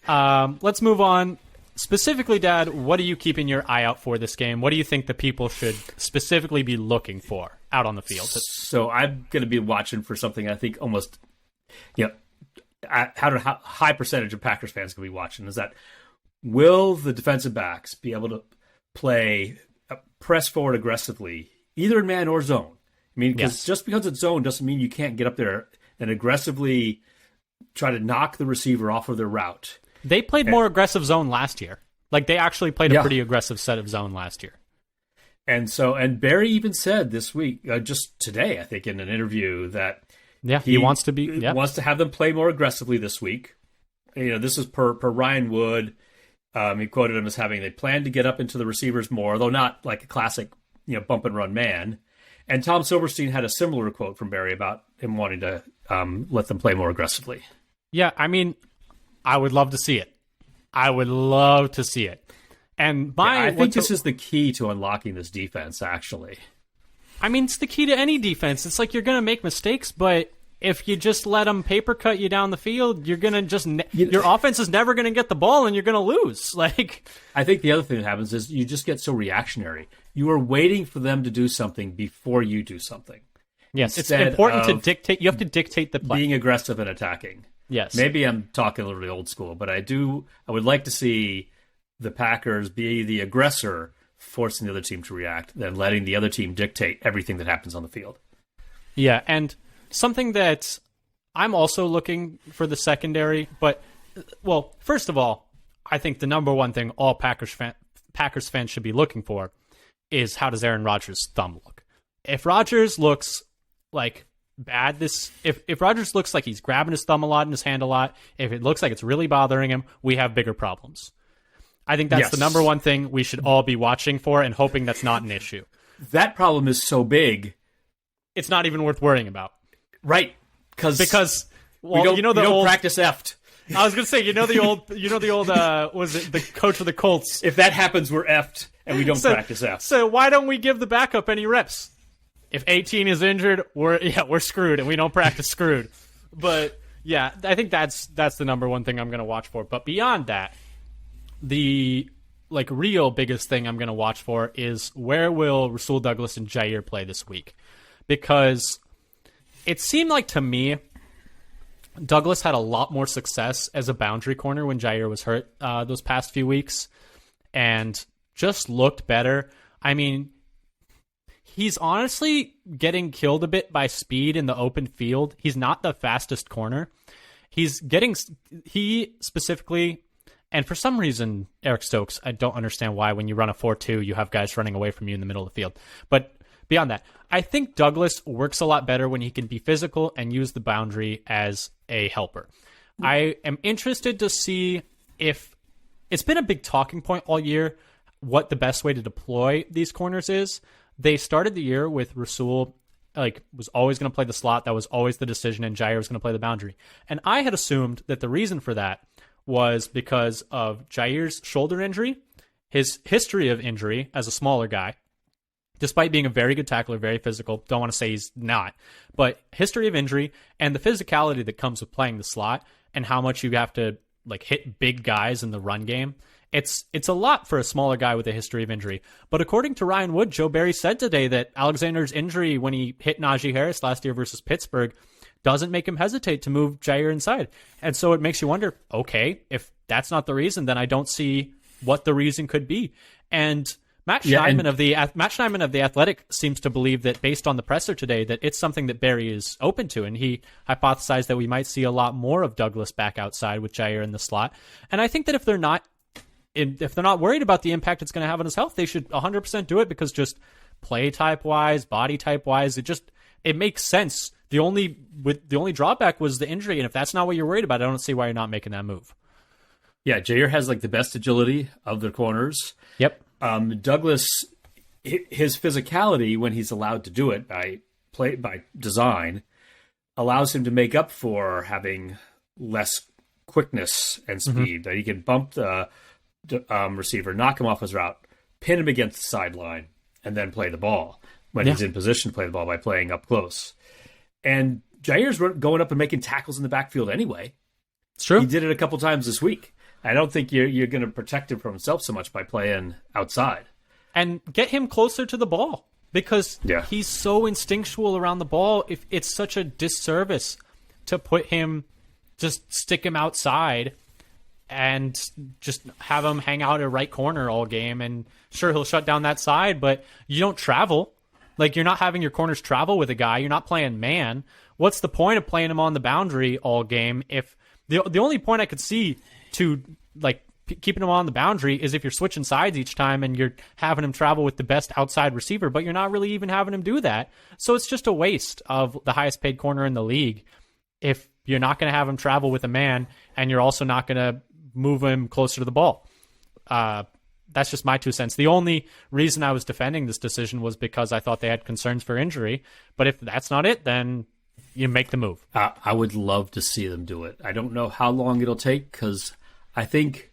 let's move on. Specifically, Dad, what are you keeping your eye out for this game? What do you think the people should specifically be looking for out on the field? So I'm going to be watching for something I think almost, how high percentage of Packers fans can be watching is that will the defensive backs be able to press forward aggressively, either in man or zone? I mean, just because it's zone doesn't mean you can't get up there and aggressively try to knock the receiver off of their route. They played more aggressive zone last year. Like, they actually played a pretty aggressive set of zone last year. And Barry even said this week, just today, I think, in an interview that he wants to wants to have them play more aggressively this week. This is per Ryan Wood. He quoted him as having they planned to get up into the receivers more, though not like a classic, bump and run man. And Tom Silverstein had a similar quote from Barry about him wanting to let them play more aggressively. Yeah, I mean, I would love to see it. I would love to see it. And I think this is the key to unlocking this defense, actually. I mean, it's the key to any defense. It's like you're going to make mistakes, but if you just let them paper cut you down the field, you're going to just your offense is never going to get the ball and you're going to lose. Like, I think the other thing that happens is you just get so reactionary. You are waiting for them to do something before you do something. Yes, it's important to dictate. You have to dictate the play. Being aggressive and attacking. Yes. Maybe I'm talking a little bit old school, but I would like to see the Packers be the aggressor, forcing the other team to react, than letting the other team dictate everything that happens on the field. Yeah, and something that I'm also looking for the secondary, but, well, first of all, I think the number one thing all Packers fans should be looking for is how does Aaron Rodgers' thumb look? If Rodgers looks like bad, if Rodgers looks like he's grabbing his thumb a lot and his hand a lot, if it looks like it's really bothering him, we have bigger problems. I think that's the number one thing we should all be watching for and hoping that's not an issue. That problem is so big, it's not even worth worrying about. Right. Because well, we don't practice EFT. I was going to say, the old was it the coach of the Colts? If that happens, we're EFT and we don't practice EFT. So why don't we give the backup any reps? If 18 is injured, we're screwed and we don't practice screwed. But yeah, I think that's the number one thing I'm going to watch for. But beyond that, the real biggest thing I'm going to watch for is where will Rasul Douglas and Jair play this week? Because it seemed like to me Douglas had a lot more success as a boundary corner when Jair was hurt those past few weeks and just looked better. I mean, he's honestly getting killed a bit by speed in the open field. He's not the fastest corner. He specifically, and for some reason, Eric Stokes, I don't understand why when you run a 4-2, you have guys running away from you in the middle of the field. But beyond that, I think Douglas works a lot better when he can be physical and use the boundary as a helper. I am interested to see if it's been a big talking point all year what the best way to deploy these corners is. They started the year with Rasul, was always going to play the slot. That was always the decision, and Jair was going to play the boundary. And I had assumed that the reason for that was because of Jair's shoulder injury, his history of injury as a smaller guy, despite being a very good tackler, very physical. Don't want to say he's not, but history of injury and the physicality that comes with playing the slot and how much you have to hit big guys in the run game. It's a lot for a smaller guy with a history of injury. But according to Ryan Wood, Joe Barry said today that Alexander's injury when he hit Najee Harris last year versus Pittsburgh doesn't make him hesitate to move Jair inside. And so it makes you wonder, okay, if that's not the reason, then I don't see what the reason could be. And Matt Schneidman of the Athletic seems to believe that based on the presser today that it's something that Barry is open to, and he hypothesized that we might see a lot more of Douglas back outside with Jair in the slot. And I think that if they're not worried about the impact it's going to have on his health, they should 100% do it because just play type wise, body type wise, it makes sense. The only drawback was the injury, and if that's not what you're worried about, I don't see why you're not making that move. Yeah, Jair has the best agility of the corners. Yep. Douglas, his physicality when he's allowed to do it by design, allows him to make up for having less quickness and speed. That he can bump the receiver, knock him off his route, pin him against the sideline, and then play the ball when he's in position to play the ball by playing up close. And Jair's going up and making tackles in the backfield anyway. It's true. He did it a couple times this week. I don't think you're going to protect him from himself so much by playing outside. And get him closer to the ball because he's so instinctual around the ball. If it's such a disservice to stick him outside and just have him hang out at right corner all game. And sure, he'll shut down that side, but you don't travel. You're not having your corners travel with a guy. You're not playing man. What's the point of playing him on the boundary all game if the only point I could see to keeping him on the boundary is if you're switching sides each time and you're having him travel with the best outside receiver, but you're not really even having him do that. So it's just a waste of the highest paid corner in the league if you're not going to have him travel with a man and you're also not going to move him closer to the ball. That's just my 2 cents. The only reason I was defending this decision was because I thought they had concerns for injury. But if that's not it, then you make the move. I would love to see them do it. I don't know how long it'll take because I think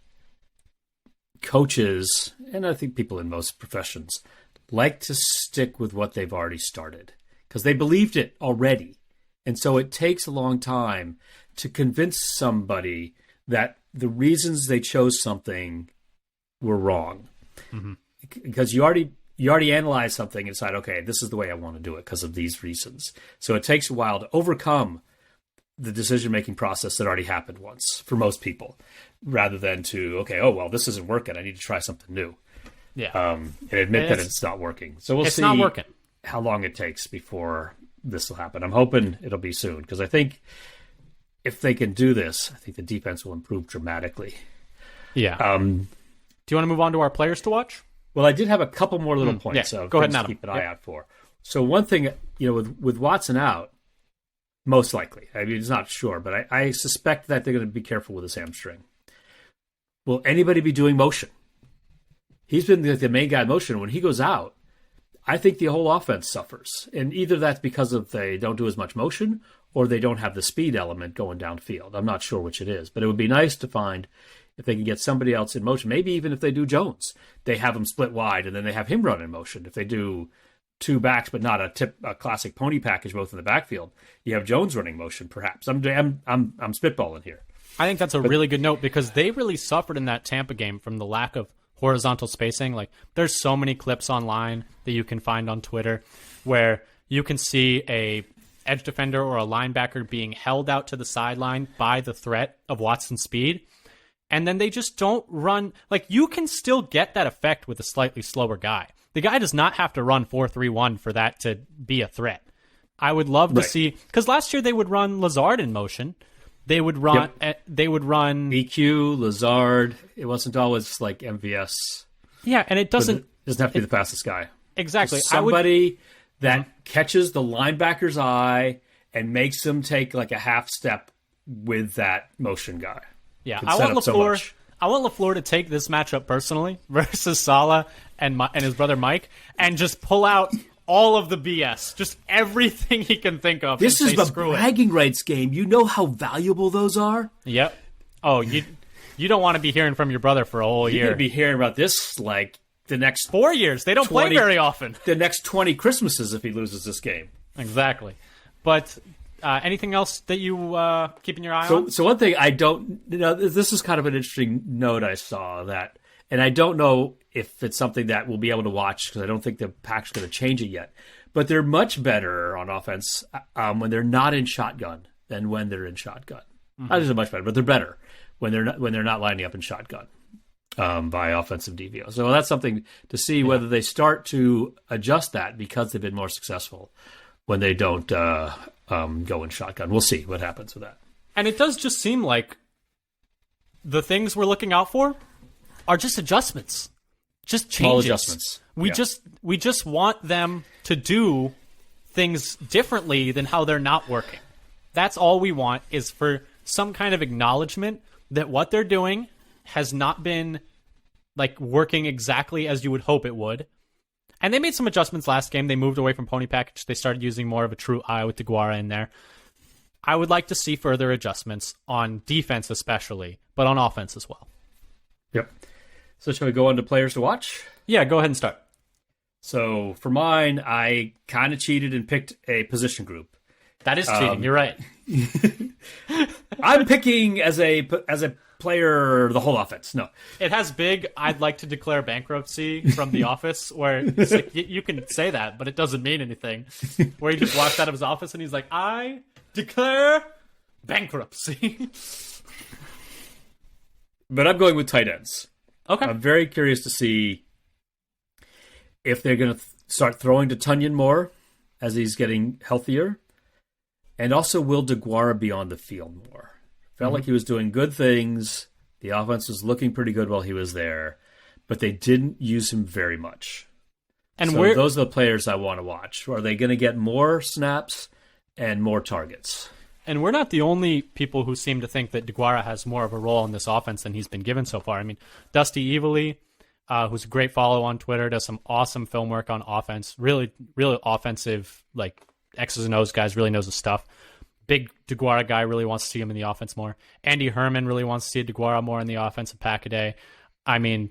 coaches, and I think people in most professions, like to stick with what they've already started because they believed it already. And so it takes a long time to convince somebody that the reasons they chose something were wrong. Mm-hmm. Because you already analyze something and decide, okay, this is the way I want to do it because of these reasons. So it takes a while to overcome the decision-making process that already happened once for most people, rather than to, okay, oh, well, this isn't working. I need to try something new. Yeah. And admit that it's not working. So we'll see it's not working. How long it takes before this will happen. I'm hoping it'll be soon because I think if they can do this, I think the defense will improve dramatically. Yeah. Do you want to move on to our players to watch? Well, I did have a couple more little points. Yeah. So go ahead and keep an eye out for. So one thing, with Watson out, most likely, I mean, it's not sure, but I suspect that they're going to be careful with his hamstring. Will anybody be doing motion? He's been the main guy in motion. When he goes out, I think the whole offense suffers. And either that's because of they don't do as much motion or they don't have the speed element going downfield. I'm not sure which it is, but it would be nice to find if they can get somebody else in motion. Maybe even if they do Jones, they have him split wide and then they have him run in motion. If they do 2 backs, but not a classic pony package, both in the backfield, you have Jones running motion, perhaps. I'm spitballing here. I think that's a really good note because they really suffered in that Tampa game from the lack of horizontal spacing. Like, there's so many clips online that you can find on Twitter where you can see a edge defender or a linebacker being held out to the sideline by the threat of Watson's speed, and then they just don't run. Like, you can still get that effect with a slightly slower guy. The guy does not have to run 4-3-1 for that to be a threat. I would love to see, because last year they would run Lazard in motion. They would run. Yep. They would run EQ, Lazard. It wasn't always like MVS. Yeah, and it doesn't have to be the fastest guy. Exactly. Somebody that catches the linebacker's eye and makes him take like a half step with that motion guy. Yeah, I want LaFleur. I want LaFleur to take this matchup personally versus Saleh and his brother Mike, and just pull out all of the BS, just everything he can think of. This is the bragging rights game. You know how valuable those are? Yep. Oh, you don't want to be hearing from your brother for a whole year. You're going to be hearing about this like the next 4 years. They don't play very often. The next 20 Christmases if he loses this game. Exactly. But anything else that you keeping your eye on? So one thing I don't, this is kind of an interesting note I saw that, and I don't know if it's something that we'll be able to watch because I don't think the Pack's going to change it yet. But they're much better on offense when they're not in shotgun than when they're in shotgun. Mm-hmm. Not just much better, but they're better when they're not lining up in shotgun by offensive DVO. So that's something to see whether they start to adjust that because they've been more successful when they don't go in shotgun. We'll see what happens with that. And it does just seem like the things we're looking out for are just adjustments. Just changes. Small adjustments. We just want them to do things differently than how they're not working. That's all we want, is for some kind of acknowledgement that what they're doing has not been like working exactly as you would hope it would. And they made some adjustments last game. They moved away from pony package. They started using more of a true eye with DeGuara in there. I would like to see further adjustments on defense especially, but on offense as well. Yep. So shall we go on to players to watch? Yeah, go ahead and start. So for mine, I kind of cheated and picked a position group. That is cheating. You're right. I'm picking as a player the whole offense. No, it has big. I'd like to declare bankruptcy from The Office, where it's like, you can say that, but it doesn't mean anything. Where he just walks out of his office and he's like, "I declare bankruptcy." But I'm going with tight ends. Okay. I'm very curious to see if they're going to start throwing to Tunyon more as he's getting healthier. And also, will DeGuara be on the field more? Felt like he was doing good things. The offense was looking pretty good while he was there. But they didn't use him very much. And so those are the players I want to watch. Are they going to get more snaps and more targets? And we're not the only people who seem to think that DeGuara has more of a role in this offense than he's been given so far. I mean, Dusty Evely, who's a great follow on Twitter, does some awesome film work on offense. Really, really offensive, like X's and O's guys, really knows his stuff. Big DeGuara guy, really wants to see him in the offense more. Andy Herman really wants to see DeGuara more in the offense of Pack-a-Day. I mean,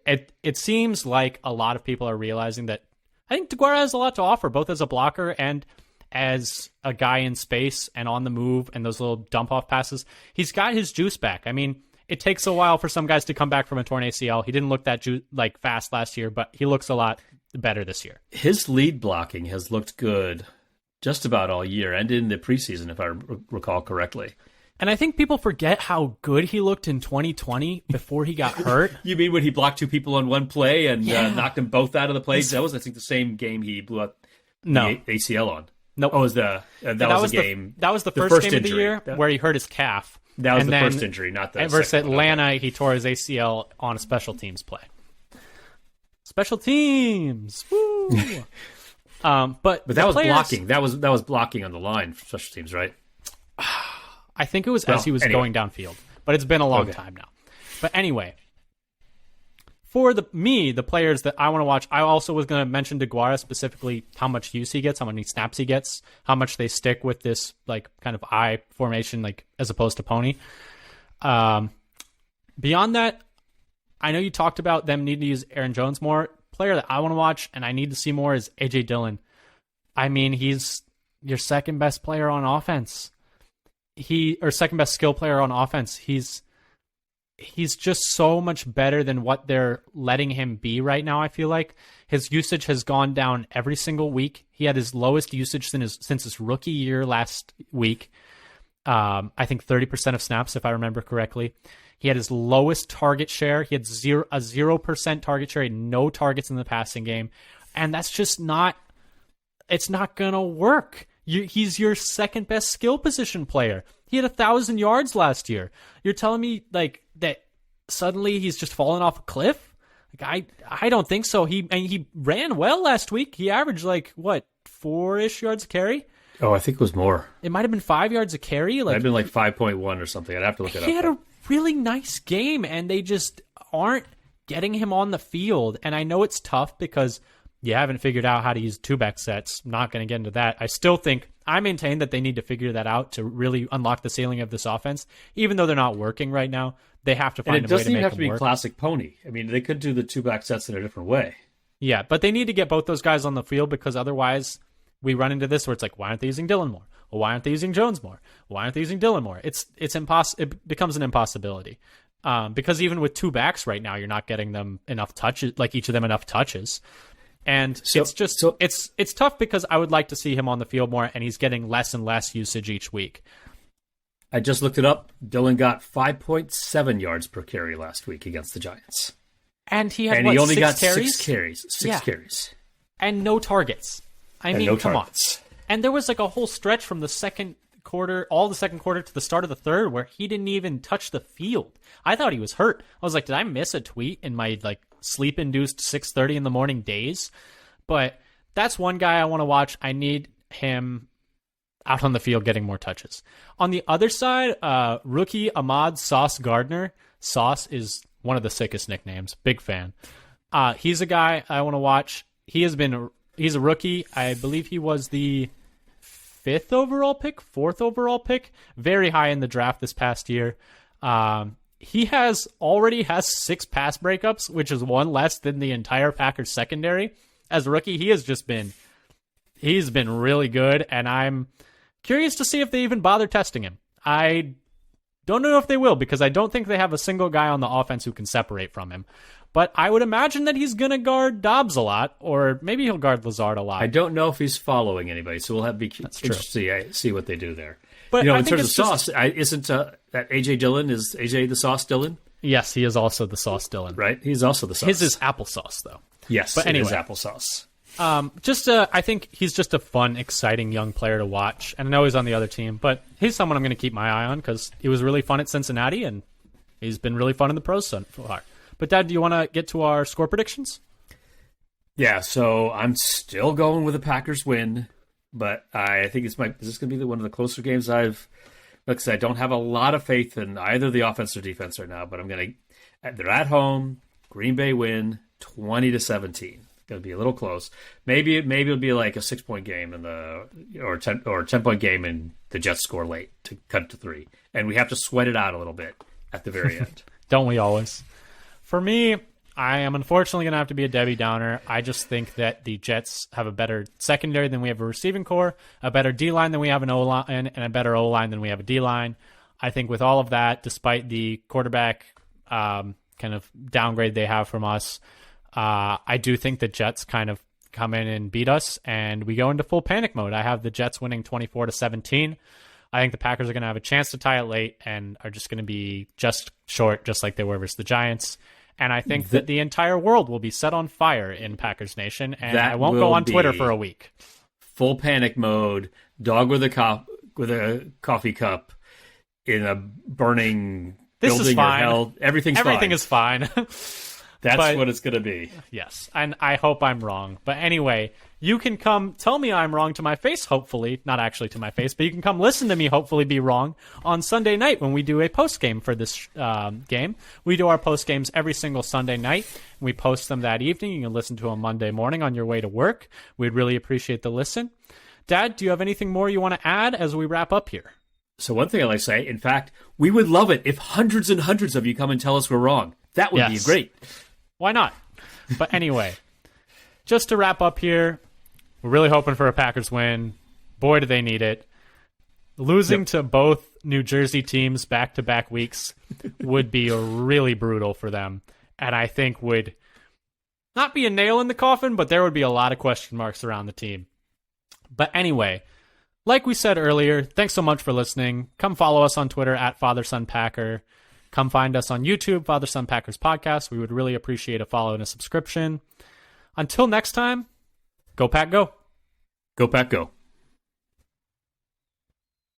it seems like a lot of people are realizing that I think DeGuara has a lot to offer, both as a blocker and as a guy in space and on the move and those little dump-off passes. He's got his juice back. I mean, it takes a while for some guys to come back from a torn ACL. He didn't look that fast last year, but he looks a lot better this year. His lead blocking has looked good just about all year and in the preseason, if I recall correctly. And I think people forget how good he looked in 2020 before he got hurt. You mean when he blocked two people on one play and knocked them both out of the play? That was, I think, the same game he blew up the ACL on. No, nope. Oh, was that was the game? That was the first game injury of the year where he hurt his calf. That was the first injury, not the versus second Atlanta, one. he tore his ACL on a special teams play. Special teams, woo! But that was blocking. That was blocking on the line for special teams, right? I think it was as he was going downfield, but it's been a long time now. But anyway, for the players that I want to watch, I also was going to mention DeGuara specifically, how much use he gets, how many snaps he gets, how much they stick with this like kind of I formation, like as opposed to pony. Beyond that, I know you talked about them needing to use Aaron Jones more. Player that I want to watch and I need to see more is AJ Dillon. I mean, he's your second best player on offense. Second best skill player on offense. He's just so much better than what they're letting him be right now, I feel like. His usage has gone down every single week. He had his lowest usage since his rookie year last week. I think 30% of snaps, if I remember correctly. He had his lowest target share. He had a 0% target share. He had no targets in the passing game. And that's just it's not going to work. He's your second best skill position player. He had 1,000 yards last year. You're telling me like that suddenly he's just fallen off a cliff? Like I don't think so. He ran well last week. He averaged 4-ish yards a carry. Oh, I think it was more. It might have been 5 yards a carry. It might have been 5.1 or something. I'd have to look it up. He had a really nice game, and they just aren't getting him on the field. And I know it's tough because you haven't figured out how to use two-back sets. Not going to get into that. I maintain that they need to figure that out to really unlock the ceiling of this offense. Even though they're not working right now, they have to find a way to make them work. It doesn't even have to be classic pony. I mean, they could do the two-back sets in a different way. Yeah, but they need to get both those guys on the field because otherwise we run into this where it's like, why aren't they using Dillon more? Well, why aren't they using Jones more? Why aren't they using Dillon more? It becomes an impossibility. Because even with two backs right now, you're not getting them enough touches, like each of them enough touches. And it's tough because I would like to see him on the field more, and he's getting less and less usage each week. I just looked it up. Dillon got 5.7 yards per carry last week against the Giants. And he only got 6 carries. Six carries. And no targets. I mean, come on. And there was like a whole stretch from the second quarter, all the second quarter to the start of the third where he didn't even touch the field. I thought he was hurt. I was like, did I miss a tweet in my sleep-induced 6:30 in the morning days? But that's one guy I want to watch. I need him out on the field getting more touches. On the other side, rookie Ahmad Sauce Gardner. Sauce is one of the sickest nicknames. Big fan. He's a guy I want to watch. He's a rookie. I believe he was the 4th overall pick. Very high in the draft this past year. He already has 6 pass breakups, which is one less than the entire Packers secondary. As a rookie, he's been really good, and I'm curious to see if they even bother testing him. I don't know if they will, because I don't think they have a single guy on the offense who can separate from him. But I would imagine that he's going to guard Dobbs a lot, or maybe he'll guard Lazard a lot. I don't know if he's following anybody, so we'll have to be interested to see what they do there. But in terms of Sauce, isn't that AJ Dillon? Is AJ the Sauce Dillon? Yes, he is also the Sauce Dillon. Right, he's also the Sauce. His is applesauce, though. Yes, but anyway, it is applesauce. I think he's just a fun, exciting young player to watch. And I know he's on the other team, but he's someone I'm going to keep my eye on because he was really fun at Cincinnati, and he's been really fun in the pros so far. But, Dad, do you want to get to our score predictions? Yeah, so I'm still going with the Packers win. but I think this is going to be one of the closer games I've. Like I said, I don't have a lot of faith in either the offense or defense right now, but they're at home. Green Bay win 20-17. Going to be a little close. Maybe it'll be like a 6-point game or 10-point game, and the Jets score late to cut it to 3, and we have to sweat it out a little bit at the very end. Don't we always? For me, I am unfortunately going to have to be a Debbie Downer. I just think that the Jets have a better secondary than we have a receiving core, a better D-line than we have an O-line, and a better O-line than we have a D-line. I think with all of that, despite the quarterback kind of downgrade they have from us, I do think the Jets kind of come in and beat us, and we go into full panic mode. I have the Jets winning 24-17. I think the Packers are going to have a chance to tie it late and are just going to be just short, just like they were versus the Giants. And I think that the entire world will be set on fire in Packers Nation, and I won't go on Twitter for a week. Full panic mode, dog with a coffee cup in a burning this building is fine. or hell. Everything is fine. That's what it's going to be. Yes, and I hope I'm wrong. But anyway, you can come tell me I'm wrong to my face, hopefully. Not actually to my face, but you can come listen to me hopefully be wrong on Sunday night when we do a post-game for this game. We do our post-games every single Sunday night. We post them that evening. You can listen to them Monday morning on your way to work. We'd really appreciate the listen. Dad, do you have anything more you want to add as we wrap up here? So one thing I like to say, in fact, we would love it if hundreds and hundreds of you come and tell us we're wrong. That would be great. Why not? But anyway, just to wrap up here, we're really hoping for a Packers win. Boy, do they need it. Losing to both New Jersey teams back-to-back weeks would be really brutal for them, and I think would not be a nail in the coffin, but there would be a lot of question marks around the team. But anyway, like we said earlier, thanks so much for listening. Come follow us on Twitter at FatherSonPacker. Come find us on YouTube, Father Son Packers Podcast. We would really appreciate a follow and a subscription. Until next time, go Pack, go. Go Pack, go.